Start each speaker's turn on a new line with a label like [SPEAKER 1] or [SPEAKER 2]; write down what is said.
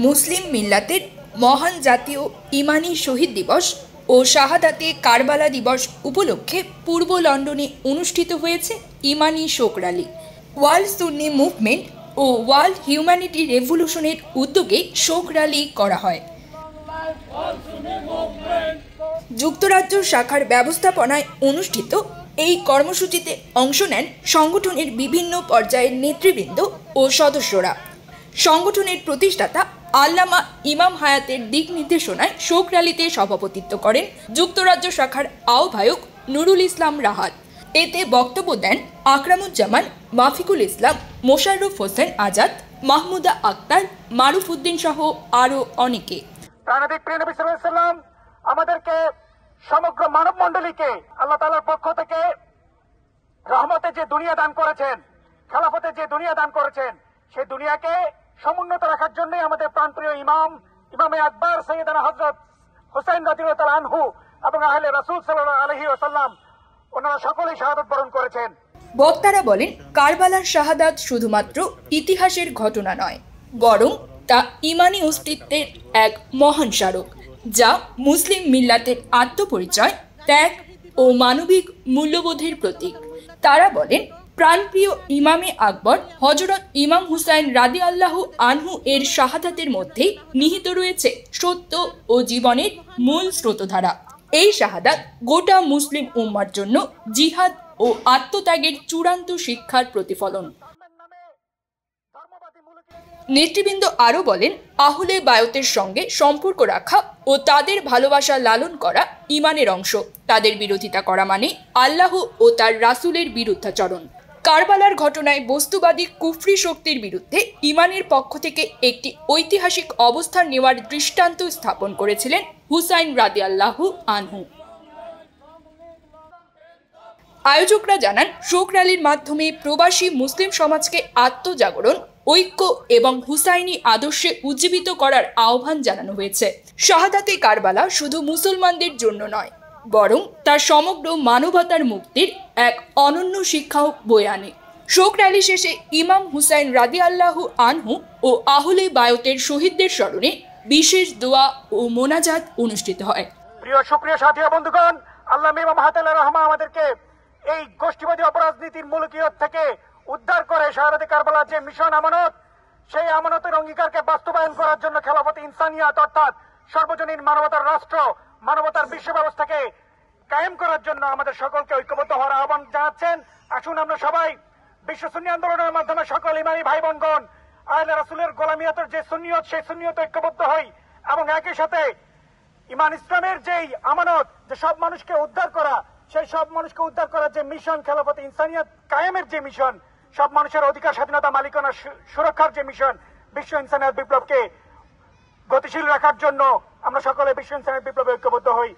[SPEAKER 1] মুসলিম মিল্লাতের মহান জাতীয় ইমানি শহীদ দিবস ও শাহাদাতে কারবালা দিবস উপলক্ষে পূর্ব লন্ডনে অনুষ্ঠিত হয়েছে ইমানি শোক র্যালি। ওয়ার্ল্ড সুন্নি মুভমেন্ট ও ওয়ার্ল্ড হিউম্যানিটি রেভলিউশনের উদ্যোগে শোক র্যালি করা হয়। যুক্তরাজ্য শাখার ব্যবস্থাপনায় অনুষ্ঠিত এই কর্মসূচিতে অংশ নেন সংগঠনের বিভিন্ন পর্যায়ের নেতৃবৃন্দ ও সদস্যরা। সংগঠনের প্রতিষ্ঠাতা আল্লামা ইমাম হায়াতের দিক নির্দেশনায় শোক র্যালিতে সভাপতিত্ব করেন যুক্তরাজ্য শাখার আহ্বায়ক নুরুল ইসলাম রাহাত। এতে বক্তব্য দেন আকরামুজ্জামান, মাফিকুল ইসলাম, মোশাররফ হোসেন আজাদ, মাহমুদা আক্তার, মারুফ উদ্দিন সহ আরও অনেকে।
[SPEAKER 2] আমাদেরকে সমগ্র মানব মণ্ডলীকে আল্লাহ তাআলার পক্ষ থেকে রহমতে যে দুনিয়া দান করেছেন, খেলাফতে যে দুনিয়া দান করেছেন, সেই দুনিয়াকে সমুন্নত রাখার জন্য আমাদের প্রাণপ্রিয় ইমামে আকবর সৈয়দনা হযরত হুসাইন রাদিয়াল্লাহু আনহু এবং আহলে রাসূল সাল্লাল্লাহু আলাইহি ওয়াসাল্লাম ওনারা সকলেই শাহাদাত বরণ করেছেন।
[SPEAKER 1] বক্তারা বলেন, কারবালার শাহাদাত শুধুমাত্র ইতিহাসের ঘটনা নয়, বরং তা ইমানি অস্তিত্বের এক মহান স্মারক, যা মুসলিম মিল্লাতের আত্মপরিচয়, ত্যাগ ও মানবিক মূল্যবোধের প্রতীক। তারা বলেন, প্রাণপ্রিয় ইমামে আকবর হযরত ইমাম হুসাইন রাদিয়াল্লাহু আনহু এর শাহাদাতের মধ্যে নিহিত রয়েছে সত্য ও জীবনের মূল স্রোতধারা। এই শাহাদাত গোটা মুসলিম উম্মার জন্য জিহাদ ও আত্মত্যাগের চূড়ান্ত শিক্ষার প্রতিফলন। নেতৃবৃন্দ আরও বলেন, আহলে বায়তের সঙ্গে সম্পর্ক রাখা ও তাদের ভালোবাসা লালন করা ইমানের অংশ। তাদের বিরোধিতা করা মানে আল্লাহ ও তার রাসূলের বিরুদ্ধাচরণ। কারবালার ঘটনায় বস্তুবাদী কুফরি শক্তির বিরুদ্ধে ইমানের পক্ষ থেকে একটি ঐতিহাসিক অবস্থান নেওয়ার দৃষ্টান্ত স্থাপন করেছিলেন হুসাইন রাদিয়াল্লাহু আনহু। আয়োজকরা জানান, শোক র্যালির মাধ্যমে প্রবাসী মুসলিম সমাজকে আত্মজাগরণ, ঐক্য এবং হুসাইনি আদর্শে উজ্জীবিত করার আহ্বান জানানো হয়েছে। শাহাদাতে কারবালা শুধু মুসলমানদের জন্য নয়, বরং তার সমগ্র মানবতার মুক্তির এক অনন্য শিক্ষাও বয়ে আনে। শোক র্যালি শেষে ইমাম হুসাইন রাদিয়াল্লাহু আনহু ও আহলে বায়তের শহীদদের স্মরণে বিশেষ দোয়া ও মোনাজাত অনুষ্ঠিত হয়।
[SPEAKER 2] প্রিয় সুপ্রিয় সাথী ও বন্ধুগণ, আল্লামা ইমাম হায়াতুল্লাহ রাহমাহ আমাদেরকে এই গোষ্ঠীবাদী অপরাজনীতির মূলকিয়ত থেকে উদ্ধার করে শাহাদাতে কারবালার যে মিশন আমানত, সেই আমানতের অঙ্গীকারকে বাস্তবায়ন করার জন্য খেলাফতে ইনসানিয়াত অর্থাৎ সর্বজনীন মানবতার রাষ্ট্র, মানবতার বিশ্ব ব্যবস্থাকে কায়েম করার জন্য আমাদের সকলকে ঐক্যবদ্ধ হওয়ার আহ্বান জানাচ্ছেন। আসুন আমরা সবাই বিশ্ব সুন্নি আন্দোলনের মাধ্যমে সকল ইমানি ভাই বোনগণ আহলে রাসূলের গোলামিয়তের যে সুন্নিয়ত, সেই সুন্নিয়ত ঐক্যবদ্ধ হই এবং একই সাথে ইমান ইসলামের যেই আমানত, যে সব মানুষকে উদ্ধার করা, সেই সব মানুষকে উদ্ধার করার যে মিশন, খেলাফতে ইনসানিয়াত কায়েমের যে মিশন, সব মানুষের অধিকার, স্বাধীনতা, মালিকানা সুরক্ষার যে মিশন, বিশ্ব ইনসানিয়াত বিপ্লবকে গতিশীল রাখার জন্য আমরা সকলে বিশ্ব ইনসানিয়াত বিপ্লবে ঐক্যবদ্ধ হই।